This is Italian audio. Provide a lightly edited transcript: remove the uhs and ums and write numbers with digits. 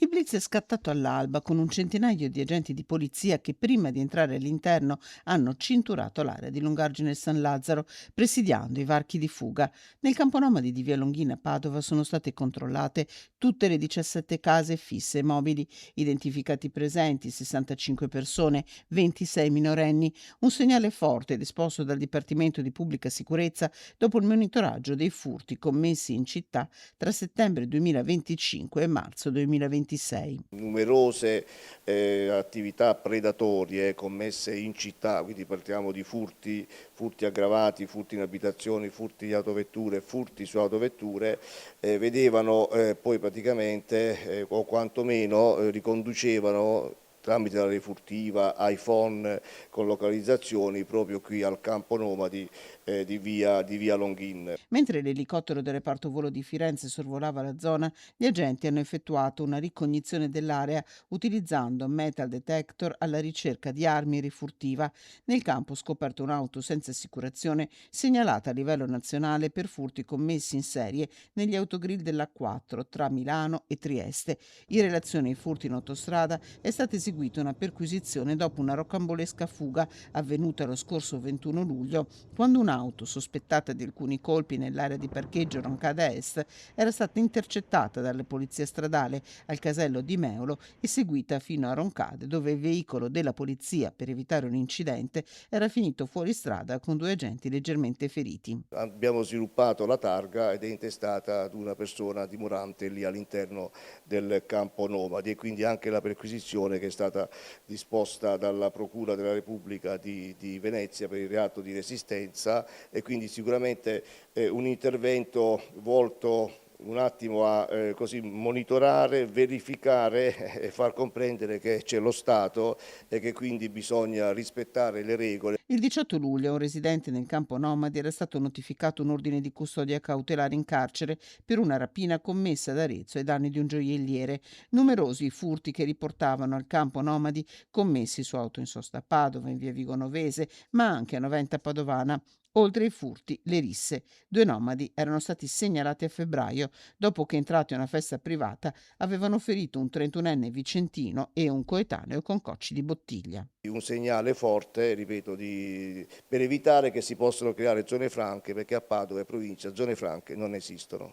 Il blitz è scattato all'alba con un centinaio di agenti di polizia che prima di entrare all'interno hanno cinturato l'area di Lungargine e San Lazzaro, presidiando i varchi di fuga. Nel campo nomadi di Via Longhina a Padova sono state controllate tutte le 17 case fisse e mobili, identificati presenti 65 persone, 26 minorenni, un segnale forte ed esposto dal Dipartimento di Pubblica Sicurezza dopo il monitoraggio dei furti commessi in città tra settembre 2025 e marzo 2026. Numerose attività predatorie commesse in città, quindi parliamo di furti aggravati, furti in abitazioni, furti di autovetture, furti su autovetture, vedevano poi praticamente o quantomeno riconducevano tramite la refurtiva iPhone con localizzazioni proprio qui al campo nomadi di via Longhin. Mentre l'elicottero del reparto volo di Firenze sorvolava la zona, gli agenti hanno effettuato una ricognizione dell'area utilizzando metal detector alla ricerca di armi rifurtiva. Nel campo scoperto un'auto senza assicurazione segnalata a livello nazionale per furti commessi in serie negli autogrill dell'A4 tra Milano e Trieste. In relazione ai furti in autostrada è stata eseguita una perquisizione dopo una rocambolesca fuga avvenuta lo scorso 21 luglio, quando un'auto sospettata di alcuni colpi nell'area di parcheggio Roncada Est era stata intercettata dalle polizie stradale al casello di Meolo e seguita fino a Roncade, dove il veicolo della polizia, per evitare un incidente, era finito fuori strada con due agenti leggermente feriti. Abbiamo sviluppato la targa ed è intestata ad una persona dimorante lì all'interno del campo nomadi, e quindi anche la perquisizione che è stata disposta dalla Procura della Repubblica di Venezia per il reato di resistenza, e quindi sicuramente un intervento volto un attimo a così monitorare, verificare e far comprendere che c'è lo Stato e che quindi bisogna rispettare le regole. Il 18 luglio un residente nel campo nomadi era stato notificato un ordine di custodia cautelare in carcere per una rapina commessa ad Arezzo ai danni di un gioielliere. Numerosi i furti che riportavano al campo nomadi commessi su auto in sosta a Padova, in via Vigonovese, ma anche a Noventa Padovana. Oltre ai furti, le risse. Due nomadi erano stati segnalati a febbraio dopo che, entrati a una festa privata, avevano ferito un 31enne vicentino e un coetaneo con cocci di bottiglia. Un segnale forte, ripeto, per evitare che si possano creare zone franche, perché a Padova e provincia zone franche non esistono.